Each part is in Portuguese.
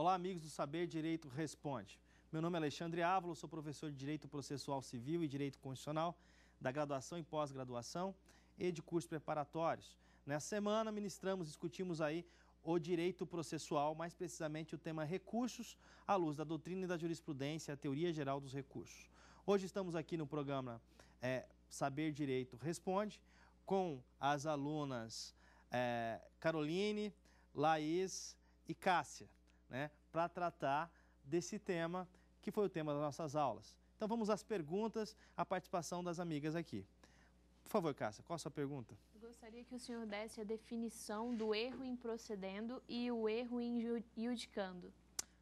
Olá, amigos do Saber Direito Responde. Meu nome é Alexandre Ávalo, sou professor de Direito Processual Civil e Direito Constitucional da graduação e pós-graduação e de cursos preparatórios. Nessa semana, discutimos aí o direito processual, mais precisamente o tema recursos, à luz da doutrina e da jurisprudência, a teoria geral dos recursos. Hoje estamos aqui no programa Saber Direito Responde, com as alunas Caroline, Laís e Cássia, para tratar desse tema que foi o tema das nossas aulas. Então vamos às perguntas, a participação das amigas aqui. Por favor, Cássia, qual a sua pergunta? Eu gostaria que o senhor desse a definição do erro em procedendo e o erro em judicando.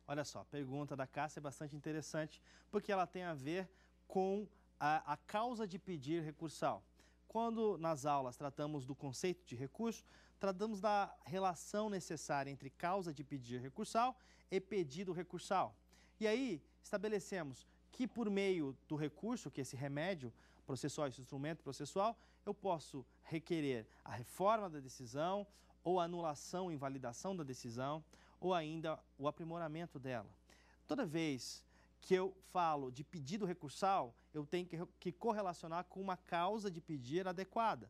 Olha só, a pergunta da Cássia é bastante interessante, porque ela tem a ver com a causa de pedir recursal. Quando nas aulas tratamos do conceito de recurso, tratamos da relação necessária entre causa de pedir recursal e pedido recursal. E aí estabelecemos que por meio do recurso, que é esse remédio processual, esse instrumento processual, eu posso requerer a reforma da decisão, ou a anulação ou invalidação da decisão, ou ainda o aprimoramento dela. Toda vez que eu falo de pedido recursal, eu tenho que correlacionar com uma causa de pedir adequada,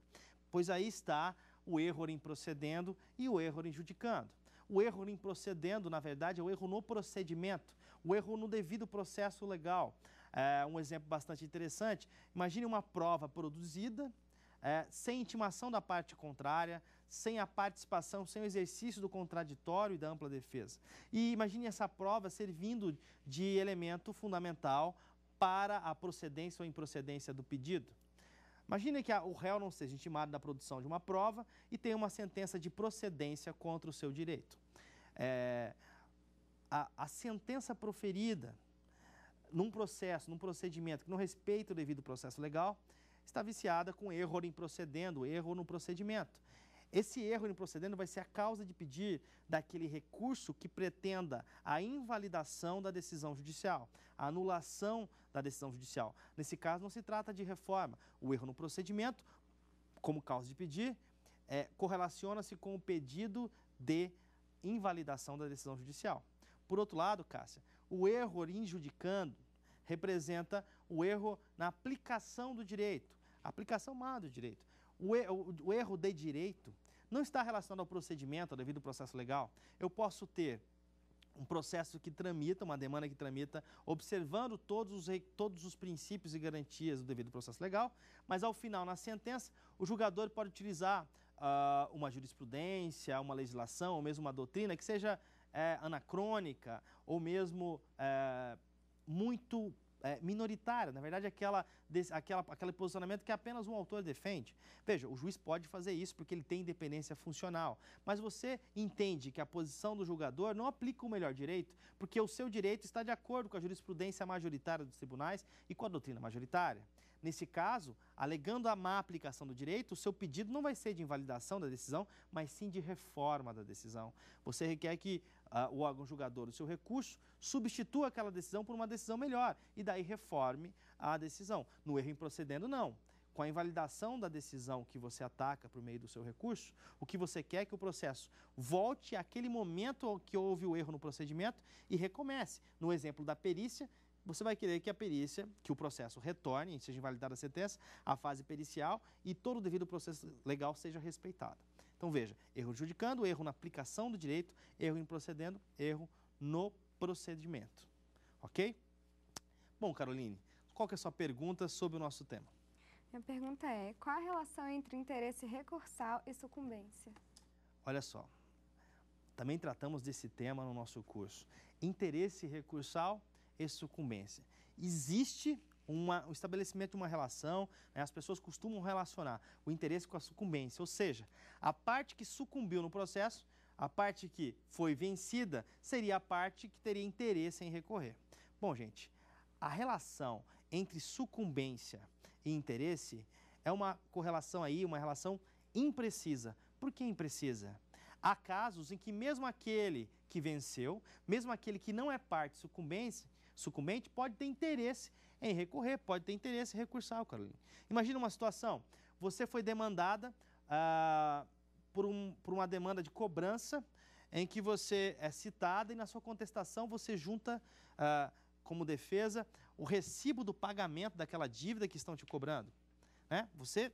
pois aí está o erro em procedendo e o erro em judicando. O erro em procedendo, na verdade, é o erro no procedimento, o erro no devido processo legal. Um exemplo bastante interessante, imagine uma prova produzida sem intimação da parte contrária, sem a participação, sem o exercício do contraditório e da ampla defesa. E imagine essa prova servindo de elemento fundamental para a procedência ou improcedência do pedido. Imagine que o réu não seja intimado da produção de uma prova e tenha uma sentença de procedência contra o seu direito. A sentença proferida num processo, num procedimento que não respeita o devido processo legal, está viciada com erro em procedendo, erro no procedimento. Esse erro em procedendo vai ser a causa de pedir daquele recurso que pretenda a invalidação da decisão judicial, a anulação da decisão judicial. Nesse caso, não se trata de reforma. O erro no procedimento, como causa de pedir, correlaciona-se com o pedido de invalidação da decisão judicial. Por outro lado, Cássia, o erro em judicando representa o erro na aplicação do direito, a aplicação má do direito. O erro de direito não está relacionado ao procedimento, ao devido processo legal. Eu posso ter um processo que tramita, uma demanda que tramita, observando todos os princípios e garantias do devido processo legal, mas ao final, na sentença, o julgador pode utilizar uma jurisprudência, uma legislação, ou mesmo uma doutrina que seja anacrônica, ou mesmo muito minoritária, na verdade aquele posicionamento que apenas um autor defende. Veja, o juiz pode fazer isso porque ele tem independência funcional, mas você entende que a posição do julgador não aplica o melhor direito, porque o seu direito está de acordo com a jurisprudência majoritária dos tribunais e com a doutrina majoritária. Nesse caso, alegando a má aplicação do direito, o seu pedido não vai ser de invalidação da decisão, mas sim de reforma da decisão. Você requer que o órgão julgador, o seu recurso, substitua aquela decisão por uma decisão melhor e daí reforme a decisão. No erro em procedendo, não. Com a invalidação da decisão que você ataca por meio do seu recurso, o que você quer é que o processo volte àquele momento que houve o erro no procedimento e recomece. No exemplo da perícia, você vai querer que o processo retorne, seja invalidada a sentença, a fase pericial e todo o devido processo legal seja respeitado. Então veja, erro judicando, erro na aplicação do direito, erro em procedendo, erro no procedimento. Ok? Bom, Caroline, qual que é a sua pergunta sobre o nosso tema? Minha pergunta é, qual a relação entre interesse recursal e sucumbência? Olha só, também tratamos desse tema no nosso curso. Interesse recursal e sucumbência. Existe o estabelecimento de uma relação, as pessoas costumam relacionar o interesse com a sucumbência, ou seja, a parte que sucumbiu no processo, a parte que foi vencida, seria a parte que teria interesse em recorrer. Bom, gente, a relação entre sucumbência e interesse é uma correlação aí, uma relação imprecisa. Por que imprecisa? Há casos em que mesmo aquele que venceu, mesmo aquele que não é parte sucumbente, pode ter interesse em recorrer, pode ter interesse recursal, Carolina. Imagina uma situação, você foi demandada por uma demanda de cobrança em que você é citada e na sua contestação você junta como defesa o recibo do pagamento daquela dívida que estão te cobrando. Né? Você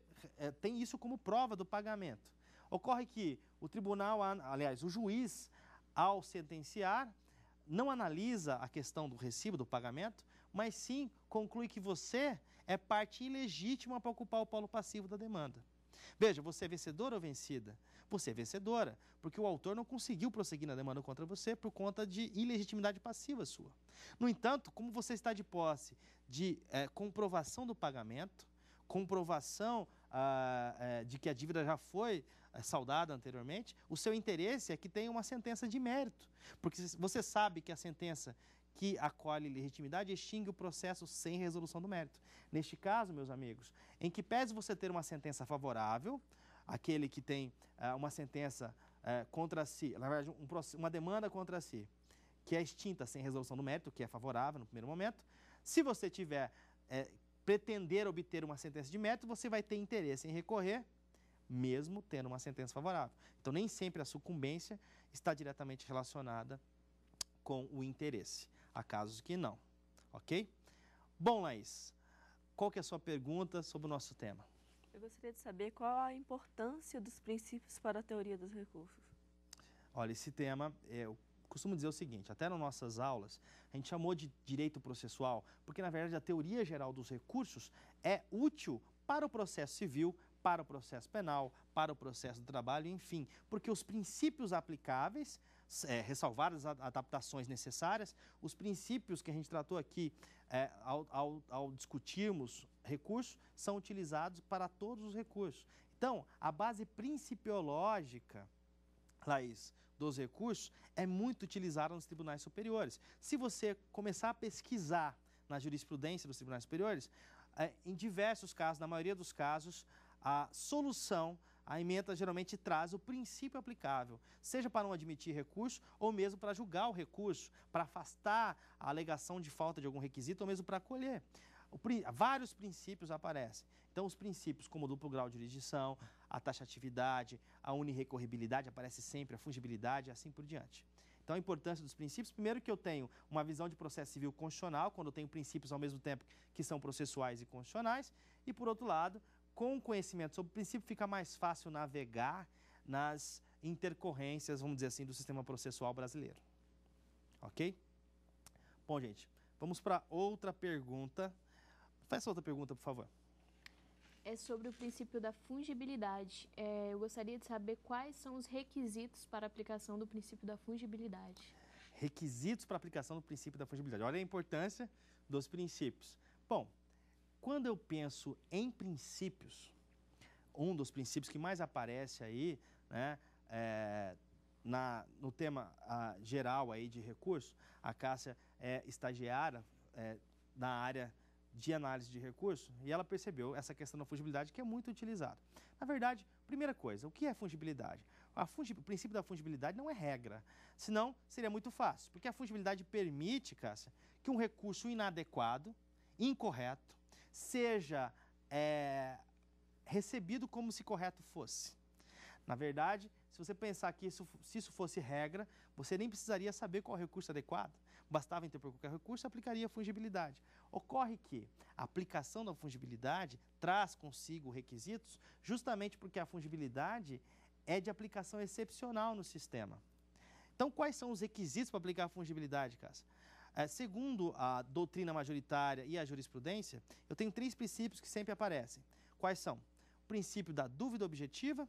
tem isso como prova do pagamento. Ocorre que o tribunal, aliás, o juiz, ao sentenciar, não analisa a questão do recibo do pagamento, mas sim conclui que você é parte ilegítima para ocupar o polo passivo da demanda. Veja, você é vencedora ou vencida? Você é vencedora, porque o autor não conseguiu prosseguir na demanda contra você por conta de ilegitimidade passiva sua. No entanto, como você está de posse de comprovação do pagamento, comprovação de que a dívida já foi saldada anteriormente, o seu interesse é que tenha uma sentença de mérito, porque você sabe que a sentença que acolhe legitimidade extingue o processo sem resolução do mérito. Neste caso, meus amigos, em que pese você ter uma sentença favorável, aquele que tem uma sentença contra si, na verdade, uma demanda contra si, que é extinta sem resolução do mérito, que é favorável no primeiro momento, se você tiver pretender obter uma sentença de mérito, você vai ter interesse em recorrer, mesmo tendo uma sentença favorável. Então, nem sempre a sucumbência está diretamente relacionada com o interesse. Há casos que não, ok? Bom, Laís, qual que é a sua pergunta sobre o nosso tema? Eu gostaria de saber qual a importância dos princípios para a teoria dos recursos. Olha, esse tema, eu costumo dizer o seguinte, até nas nossas aulas, a gente chamou de direito processual, porque na verdade a teoria geral dos recursos é útil para o processo civil, para o processo penal, para o processo do trabalho, enfim, porque os princípios aplicáveis, ressalvadas as adaptações necessárias, os princípios que a gente tratou aqui ao discutirmos recursos, são utilizados para todos os recursos. Então, a base principiológica, Laís, dos recursos é muito utilizada nos tribunais superiores. Se você começar a pesquisar na jurisprudência dos tribunais superiores, em diversos casos, na maioria dos casos, a solução, a ementa geralmente traz o princípio aplicável, seja para não admitir recurso ou mesmo para julgar o recurso, para afastar a alegação de falta de algum requisito ou mesmo para acolher. Vários princípios aparecem. Então, os princípios como o duplo grau de jurisdição, a taxatividade, a unirrecorribilidade, aparece sempre, a fungibilidade e assim por diante. Então, a importância dos princípios, primeiro que eu tenho uma visão de processo civil constitucional, quando eu tenho princípios ao mesmo tempo que são processuais e constitucionais, e por outro lado, com conhecimento sobre o princípio, fica mais fácil navegar nas intercorrências, vamos dizer assim, do sistema processual brasileiro. Ok? Bom, gente, vamos para outra pergunta. Faça outra pergunta, por favor. É sobre o princípio da fungibilidade. Eu gostaria de saber quais são os requisitos para a aplicação do princípio da fungibilidade. Requisitos para a aplicação do princípio da fungibilidade. Olha a importância dos princípios. Bom, quando eu penso em princípios, um dos princípios que mais aparece aí, né, no tema geral aí de recurso, a Cássia é estagiária na área de análise de recurso e ela percebeu essa questão da fungibilidade que é muito utilizada. Na verdade, primeira coisa, o que é fungibilidade? O princípio da fungibilidade não é regra, senão seria muito fácil, porque a fungibilidade permite, Cássia, que um recurso inadequado, incorreto, seja recebido como se correto fosse. Na verdade, se você pensar que se isso fosse regra, você nem precisaria saber qual é o recurso adequado. Bastava interpor qualquer recurso e aplicaria a fungibilidade. Ocorre que a aplicação da fungibilidade traz consigo requisitos justamente porque a fungibilidade é de aplicação excepcional no sistema. Então, quais são os requisitos para aplicar a fungibilidade, Cássia? Segundo a doutrina majoritária e a jurisprudência, eu tenho 3 princípios que sempre aparecem. Quais são? O princípio da dúvida objetiva,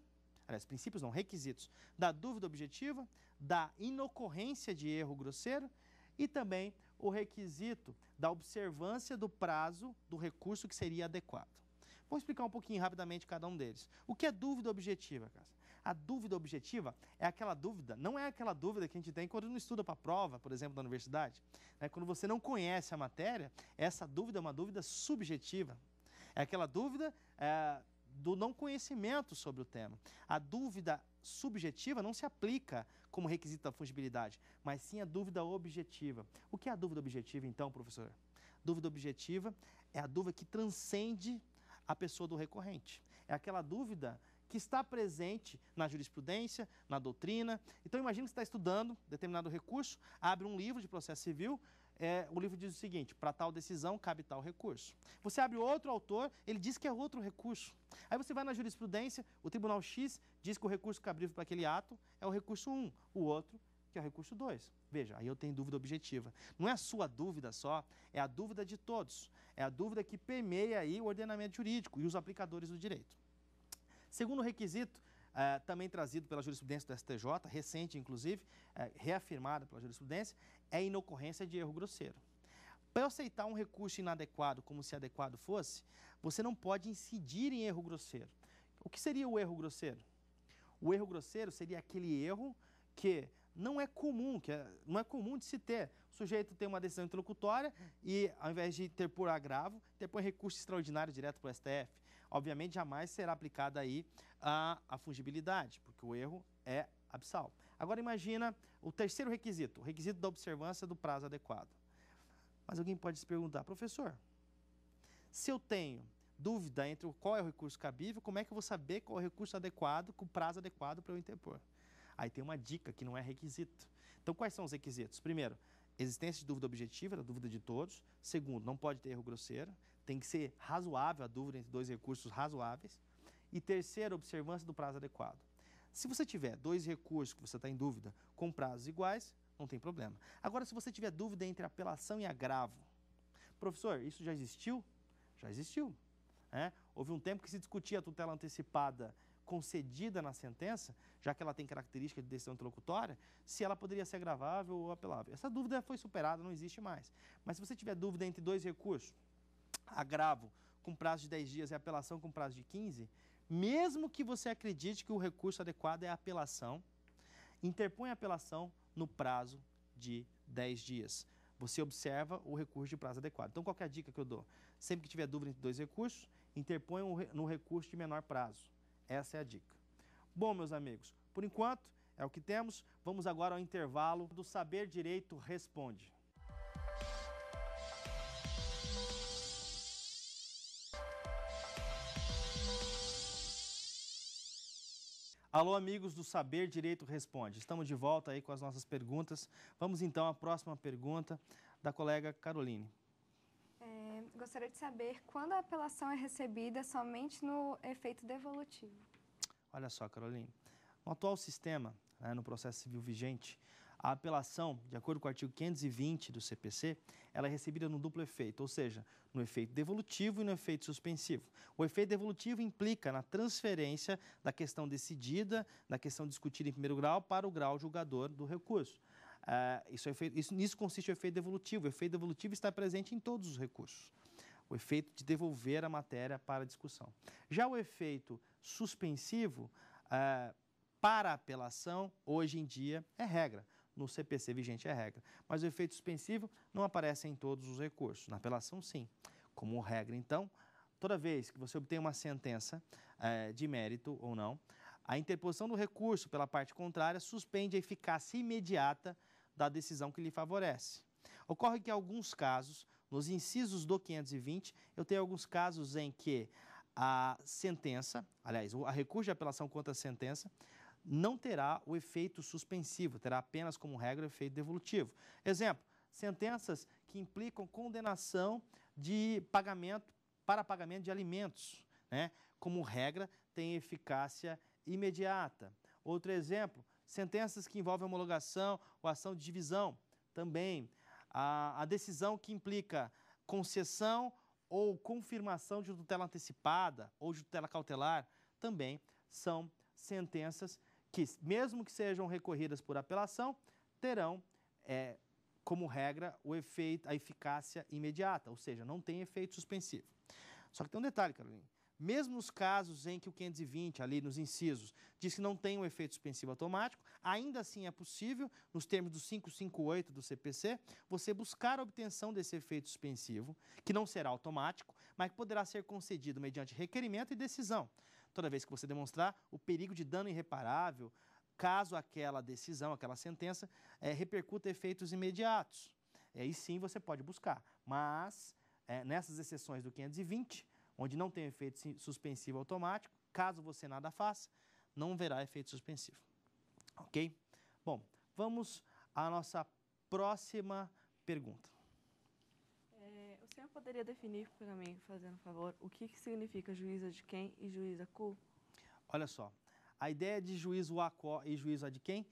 aliás, princípios não, requisitos, da dúvida objetiva, da inocorrência de erro grosseiro e também o requisito da observância do prazo do recurso que seria adequado. Vou explicar um pouquinho rapidamente cada um deles. O que é dúvida objetiva, Cássia? A dúvida objetiva é aquela dúvida, não é aquela dúvida que a gente tem quando não estuda para a prova, por exemplo, da universidade. Quando você não conhece a matéria, essa dúvida é uma dúvida subjetiva. É aquela dúvida do não conhecimento sobre o tema. A dúvida subjetiva não se aplica como requisito da fungibilidade, mas sim a dúvida objetiva. O que é a dúvida objetiva, então, professor? Dúvida objetiva é a dúvida que transcende a pessoa do recorrente. É aquela dúvida que está presente na jurisprudência, na doutrina. Então, imagina que você está estudando determinado recurso, abre um livro de processo civil, o livro diz o seguinte: para tal decisão cabe tal recurso. Você abre outro autor, ele diz que é outro recurso. Aí você vai na jurisprudência, o Tribunal X diz que o recurso cabível para aquele ato é o recurso 1, o outro que é o recurso 2. Veja, aí eu tenho dúvida objetiva. Não é a sua dúvida só, é a dúvida de todos. É a dúvida que permeia aí o ordenamento jurídico e os aplicadores do direito. Segundo requisito, também trazido pela jurisprudência do STJ, recente inclusive, reafirmada pela jurisprudência, é a inocorrência de erro grosseiro. Para eu aceitar um recurso inadequado como se adequado fosse, você não pode incidir em erro grosseiro. O que seria o erro grosseiro? O erro grosseiro seria aquele erro que não é comum, não é comum de se ter. O sujeito tem uma decisão interlocutória e, ao invés de interpor agravo, interpõe recurso extraordinário direto para o STF. Obviamente, jamais será aplicada aí a fungibilidade, porque o erro é abissal. Agora, imagina o terceiro requisito, o requisito da observância do prazo adequado. Mas alguém pode se perguntar: professor, se eu tenho dúvida entre qual é o recurso cabível, como é que eu vou saber qual é o recurso adequado, com o prazo adequado para eu interpor? Aí tem uma dica que não é requisito. Então, quais são os requisitos? Primeiro, existência de dúvida objetiva, da dúvida de todos. Segundo, não pode ter erro grosseiro. Tem que ser razoável a dúvida entre dois recursos razoáveis. E terceiro, observância do prazo adequado. Se você tiver dois recursos que você está em dúvida com prazos iguais, não tem problema. Agora, se você tiver dúvida entre apelação e agravo, professor, isso já existiu? Já existiu. Houve um tempo que se discutia a tutela antecipada concedida na sentença, já que ela tem característica de decisão interlocutória, se ela poderia ser agravável ou apelável. Essa dúvida foi superada, não existe mais. Mas se você tiver dúvida entre dois recursos, agravo com prazo de 10 dias e apelação com prazo de 15, mesmo que você acredite que o recurso adequado é a apelação, interpõe a apelação no prazo de 10 dias. Você observa o recurso de prazo adequado. Então, qual que é a dica que eu dou? Sempre que tiver dúvida entre dois recursos, interpõe no recurso de menor prazo. Essa é a dica. Bom, meus amigos, por enquanto é o que temos. Vamos agora ao intervalo do Saber Direito Responde. Alô, amigos do Saber Direito Responde. Estamos de volta aí com as nossas perguntas. Vamos então à próxima pergunta da colega Caroline. Gostaria de saber quando a apelação é recebida somente no efeito devolutivo. Olha só, Caroline, no atual sistema, no processo civil vigente, a apelação, de acordo com o artigo 520 do CPC, ela é recebida no duplo efeito, ou seja, no efeito devolutivo e no efeito suspensivo. O efeito devolutivo implica na transferência da questão decidida, da questão discutida em primeiro grau, para o grau julgador do recurso. Nisso consiste o efeito devolutivo. O efeito devolutivo está presente em todos os recursos. O efeito de devolver a matéria para a discussão. Já o efeito suspensivo, para a apelação, hoje em dia, é regra. No CPC vigente é regra. Mas o efeito suspensivo não aparece em todos os recursos. Na apelação, sim. Como regra, então, toda vez que você obtém uma sentença de mérito ou não, a interposição do recurso pela parte contrária suspende a eficácia imediata da decisão que lhe favorece. Ocorre que, em alguns casos, nos incisos do 520, eu tenho alguns casos em que a sentença, aliás, a recurso de apelação contra a sentença, não terá o efeito suspensivo, terá apenas como regra o efeito devolutivo. Exemplo, sentenças que implicam condenação de pagamento para pagamento de alimentos, como regra, tem eficácia imediata. Outro exemplo, sentenças que envolvem homologação ou ação de divisão, também. A decisão que implica concessão ou confirmação de tutela antecipada ou de tutela cautelar, também são sentenças que, mesmo que sejam recorridas por apelação, terão como regra a eficácia imediata, ou seja, não tem efeito suspensivo. Só que tem um detalhe, Carolina. Mesmo nos casos em que o 520, ali nos incisos, diz que não tem um efeito suspensivo automático, ainda assim é possível, nos termos do 558 do CPC, você buscar a obtenção desse efeito suspensivo, que não será automático, mas que poderá ser concedido mediante requerimento e decisão, toda vez que você demonstrar o perigo de dano irreparável, caso aquela decisão, aquela sentença, repercuta efeitos imediatos. Aí sim você pode buscar, mas nessas exceções do 520, onde não tem efeito suspensivo automático, caso você nada faça, não haverá efeito suspensivo. Ok? Bom, vamos à nossa próxima pergunta. O senhor poderia definir para mim, fazendo um favor, o que significa juízo ad quem e juízo a quo? Olha só, a ideia de juízo a quo e juízo ad quem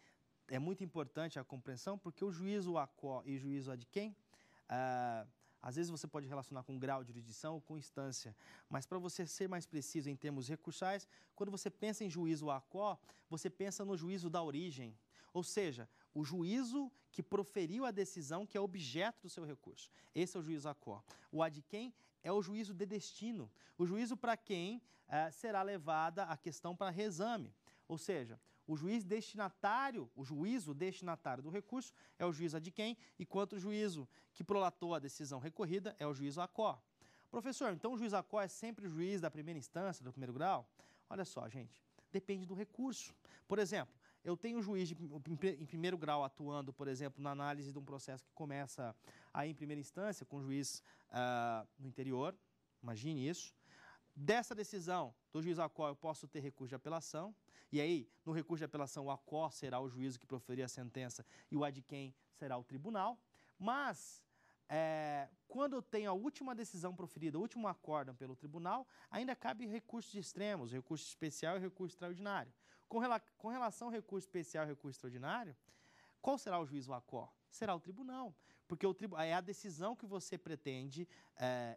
é muito importante a compreensão, porque o juízo a quo e juízo ad quem, às vezes você pode relacionar com grau de jurisdição ou com instância, mas para você ser mais preciso em termos recursais, quando você pensa em juízo a quo, você pensa no juízo da origem, ou seja, o juízo que proferiu a decisão que é objeto do seu recurso. Esse é o juízo a quo. O ad quem é o juízo de destino, o juízo para quem será levada a questão para reexame, ou seja, o juízo destinatário do recurso é o juízo ad quem, enquanto o juízo que prolatou a decisão recorrida é o juízo a quo. Professor, então o juízo a quo é sempre o juiz da primeira instância, do primeiro grau? Olha só, gente, depende do recurso. Por exemplo, eu tenho um juiz em primeiro grau atuando, por exemplo, na análise de um processo que começa aí em primeira instância, com o juiz no interior, imagine isso. Dessa decisão do juiz a quo eu posso ter recurso de apelação, e aí, no recurso de apelação, o a quo será o juízo que proferir a sentença e o ad quem será o tribunal. Mas, quando eu tenho a última decisão proferida, o último acórdão pelo tribunal, ainda cabe recursos extremos, recurso especial e recurso extraordinário. Com relação ao recurso especial e recurso extraordinário, qual será o juízo a quo? Será o tribunal, porque é a decisão que você pretende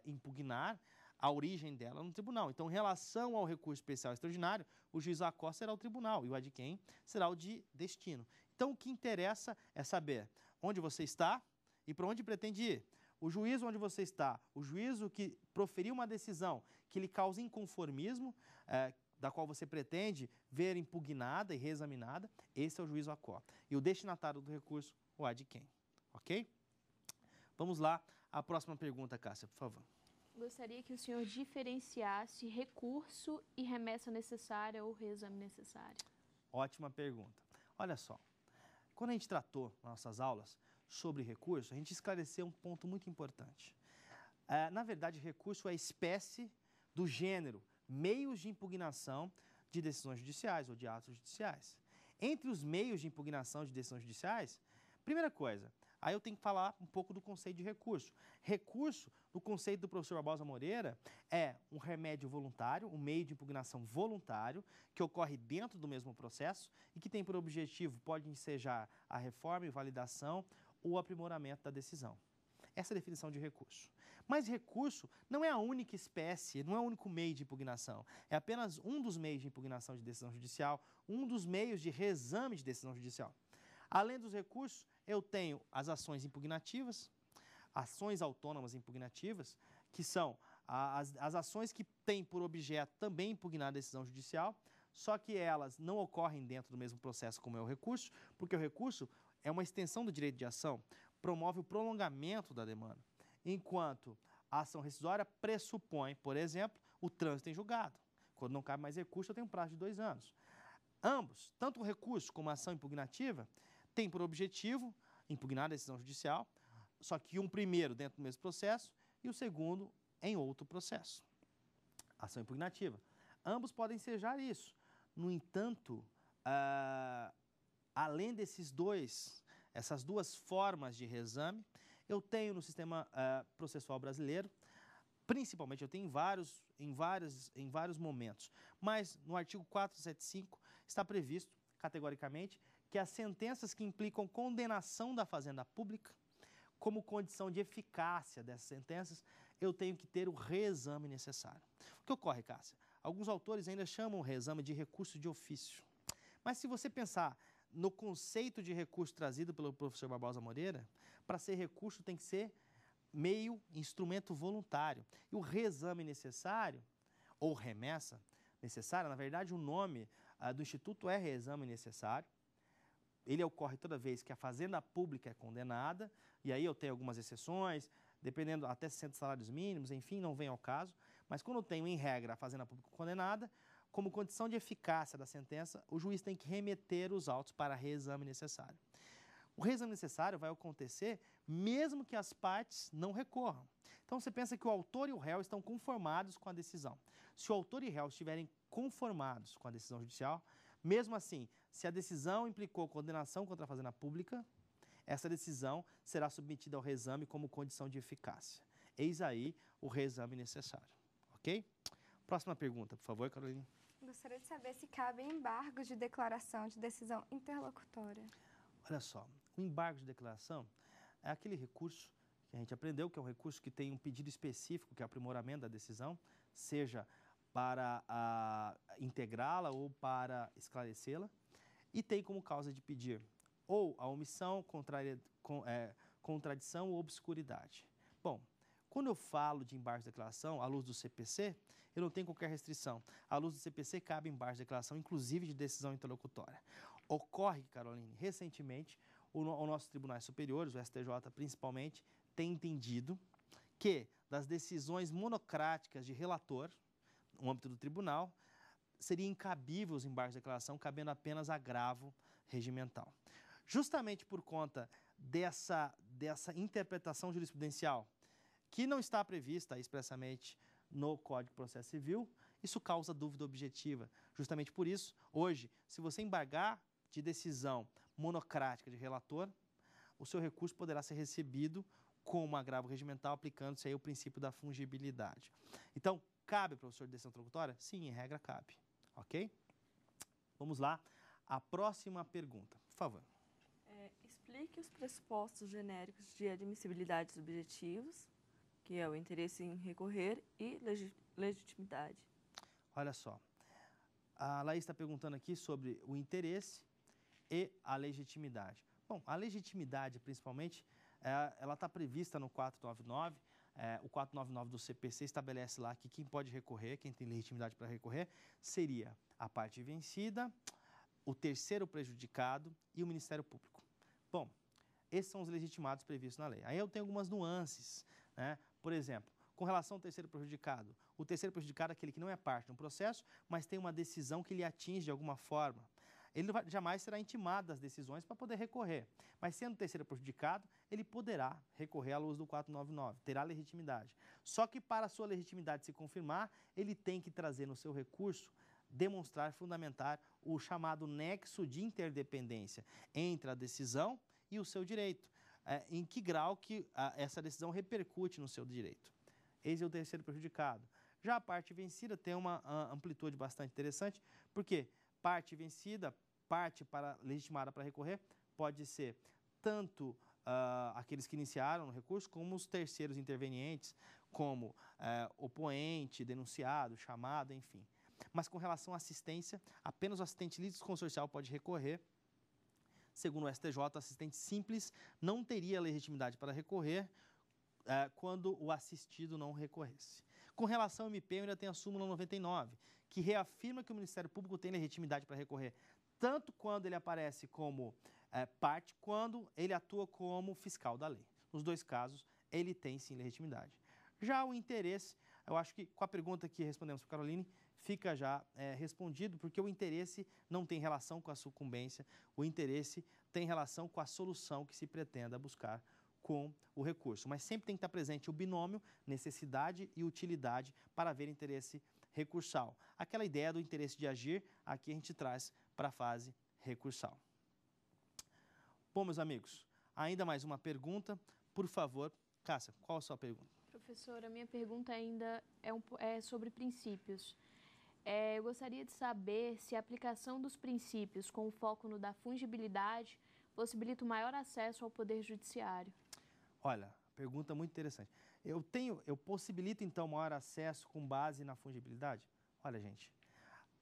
impugnar, a origem dela no tribunal. Então, em relação ao recurso especial e extraordinário, o juízo a quo será o tribunal e o ad quem será o de destino. Então, o que interessa é saber onde você está e para onde pretende ir. O juízo onde você está, o juízo que proferiu uma decisão que lhe causa inconformismo, da qual você pretende ver impugnada e reexaminada, esse é o juízo a quo. E o destinatário do recurso, o ad quem. Ok? Vamos lá, a próxima pergunta, Cássia, por favor. Gostaria que o senhor diferenciasse recurso e remessa necessária ou reexame necessário. Ótima pergunta. Olha só, quando a gente tratou nas nossas aulas sobre recurso, a gente esclareceu um ponto muito importante. Na verdade, recurso é a espécie do gênero meios de impugnação de decisões judiciais ou de atos judiciais. Entre os meios de impugnação de decisões judiciais, primeira coisa, aí eu tenho que falar um pouco do conceito de recurso. Recurso, no conceito do professor Barbosa Moreira, é um remédio voluntário, um meio de impugnação voluntário, que ocorre dentro do mesmo processo e que tem por objetivo, pode ensejar a reforma e validação ou aprimoramento da decisão. Essa é a definição de recurso. Mas recurso não é a única espécie, não é o único meio de impugnação. É apenas um dos meios de impugnação de decisão judicial, um dos meios de reexame de decisão judicial. Além dos recursos, eu tenho as ações impugnativas, ações autônomas impugnativas, que são as ações que têm por objeto também impugnar a decisão judicial, só que elas não ocorrem dentro do mesmo processo como é o recurso, porque o recurso é uma extensão do direito de ação, promove o prolongamento da demanda, enquanto a ação rescisória pressupõe, por exemplo, o trânsito em julgado. Quando não cabe mais recurso, eu tenho um prazo de 2 anos. Ambos, tanto o recurso como a ação impugnativa, têm por objetivo impugnar a decisão judicial, só que um primeiro dentro do mesmo processo e o segundo em outro processo. Ação impugnativa. Ambos podem ensejar isso. No entanto, além essas duas formas de reexame, eu tenho no sistema processual brasileiro, principalmente, eu tenho em vários momentos, mas no artigo 475 está previsto, categoricamente, que as sentenças que implicam condenação da fazenda pública, como condição de eficácia dessas sentenças, eu tenho que ter o reexame necessário. O que ocorre, Cássia? Alguns autores ainda chamam o reexame de recurso de ofício. Mas se você pensar no conceito de recurso trazido pelo professor Barbosa Moreira, para ser recurso tem que ser meio, instrumento voluntário. E o reexame necessário, ou remessa necessária, na verdade o nome do Instituto é reexame necessário. Ele ocorre toda vez que a fazenda pública é condenada, e aí eu tenho algumas exceções, dependendo até 60 salários mínimos, enfim, não vem ao caso. Mas quando eu tenho, em regra, a fazenda pública condenada, como condição de eficácia da sentença, o juiz tem que remeter os autos para reexame necessário. O reexame necessário vai acontecer mesmo que as partes não recorram. Então, você pensa que o autor e o réu estão conformados com a decisão. Se o autor e o réu estiverem conformados com a decisão judicial, mesmo assim, se a decisão implicou condenação contra a fazenda pública, essa decisão será submetida ao reexame como condição de eficácia. Eis aí o reexame necessário, ok? Próxima pergunta, por favor, Carolina. Gostaria de saber se cabe embargo de declaração de decisão interlocutória. Olha só, o embargo de declaração é aquele recurso que a gente aprendeu, que é um recurso que tem um pedido específico, que é o aprimoramento da decisão, seja para integrá-la ou para esclarecê-la, e tem como causa de pedir ou a omissão, contradição ou obscuridade. Bom, quando eu falo de embargo de declaração, à luz do CPC, eu não tenho qualquer restrição. À luz do CPC, cabe embargo de declaração, inclusive de decisão interlocutória. Ocorre, Caroline, recentemente, os nossos tribunais superiores, o STJ principalmente, tem entendido que das decisões monocráticas de relator, no âmbito do tribunal, seria incabível os embargos de declaração, cabendo apenas agravo regimental. Justamente por conta dessa interpretação jurisprudencial, que não está prevista expressamente no Código de Processo Civil, isso causa dúvida objetiva. Justamente por isso, hoje, se você embargar de decisão monocrática de relator, o seu recurso poderá ser recebido com um agravo regimental, aplicando-se aí o princípio da fungibilidade. Então, cabe, professor, de decisão interlocutória? Sim, em regra cabe. Ok? Vamos lá. A próxima pergunta, por favor. Explique os pressupostos genéricos de admissibilidade dos objetivos, que é o interesse em recorrer, e legitimidade. Olha só, a Laís está perguntando aqui sobre o interesse e a legitimidade. Bom, a legitimidade, principalmente, ela está prevista no 499. O 499 do CPC estabelece lá que quem pode recorrer, quem tem legitimidade para recorrer, seria a parte vencida, o terceiro prejudicado e o Ministério Público. Bom, esses são os legitimados previstos na lei. Aí eu tenho algumas nuances, né? Por exemplo, com relação ao terceiro prejudicado, o terceiro prejudicado é aquele que não é parte de um processo, mas tem uma decisão que lhe atinge de alguma forma. Ele jamais será intimado das decisões para poder recorrer. Mas sendo terceiro prejudicado, ele poderá recorrer à luz do 499, terá legitimidade. Só que para a sua legitimidade se confirmar, ele tem que trazer no seu recurso, demonstrar, fundamentar o chamado nexo de interdependência entre a decisão e o seu direito. Em que grau que essa decisão repercute no seu direito. Eis é o terceiro prejudicado. Já a parte vencida tem uma amplitude bastante interessante, porque parte vencida, parte legitimada para recorrer, pode ser tanto aqueles que iniciaram no recurso, como os terceiros intervenientes, como opoente, denunciado, chamado, enfim. Mas com relação à assistência, apenas o assistente litisconsorcial pode recorrer. Segundo o STJ, o assistente simples não teria legitimidade para recorrer quando o assistido não recorresse. Com relação ao MP, ainda tem a súmula 99, que reafirma que o Ministério Público tem legitimidade para recorrer, tanto quando ele aparece como parte, quando ele atua como fiscal da lei. Nos dois casos, ele tem sim legitimidade. Já o interesse, eu acho que com a pergunta que respondemos para a Caroline, fica já respondido, porque o interesse não tem relação com a sucumbência, o interesse tem relação com a solução que se pretenda buscar com o recurso. Mas sempre tem que estar presente o binômio, necessidade e utilidade para haver interesse recursal. Aquela ideia do interesse de agir, aqui a gente traz para a fase recursal. Bom, meus amigos, ainda mais uma pergunta. Por favor, Cássia, qual a sua pergunta? Professora, a minha pergunta ainda é sobre princípios. Eu gostaria de saber se a aplicação dos princípios com foco no da fungibilidade possibilita o maior acesso ao Poder Judiciário. Olha, pergunta muito interessante. Eu possibilito, então, maior acesso com base na fungibilidade? Olha, gente,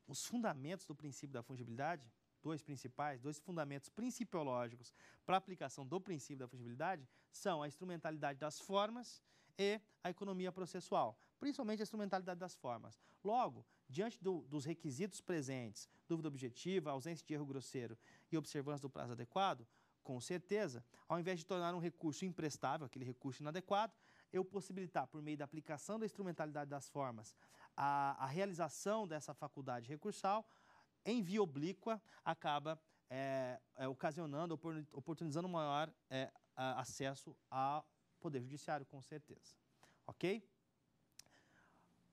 os fundamentos do princípio da fungibilidade, dois fundamentos principiológicos para a aplicação do princípio da fungibilidade são a instrumentalidade das formas e a economia processual, principalmente a instrumentalidade das formas. Logo, diante dos requisitos presentes, dúvida objetiva, ausência de erro grosseiro e observância do prazo adequado, com certeza, ao invés de tornar um recurso imprestável, aquele recurso inadequado, eu possibilitar, por meio da aplicação da instrumentalidade das formas, a realização dessa faculdade recursal, em via oblíqua, acaba ocasionando, oportunizando maior acesso ao Poder Judiciário, com certeza. ok?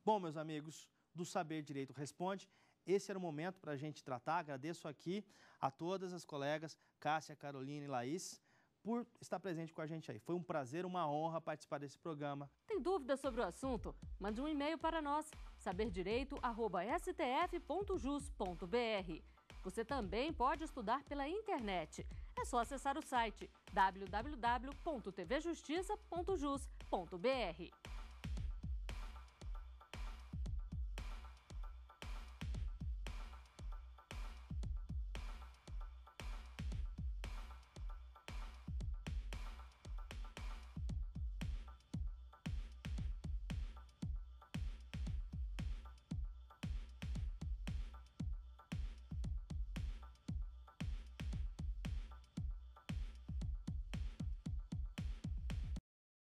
Bom, meus amigos, do Saber Direito Responde, esse era o momento para a gente tratar. Agradeço aqui a todas as colegas, Cássia, Carolina e Laís, por estar presente com a gente aí. Foi um prazer, uma honra participar desse programa. Tem dúvida sobre o assunto? Mande um e-mail para nós, saberdireito@stf.jus.br. Você também pode estudar pela internet. É só acessar o site www.tvjustiça.jus.br.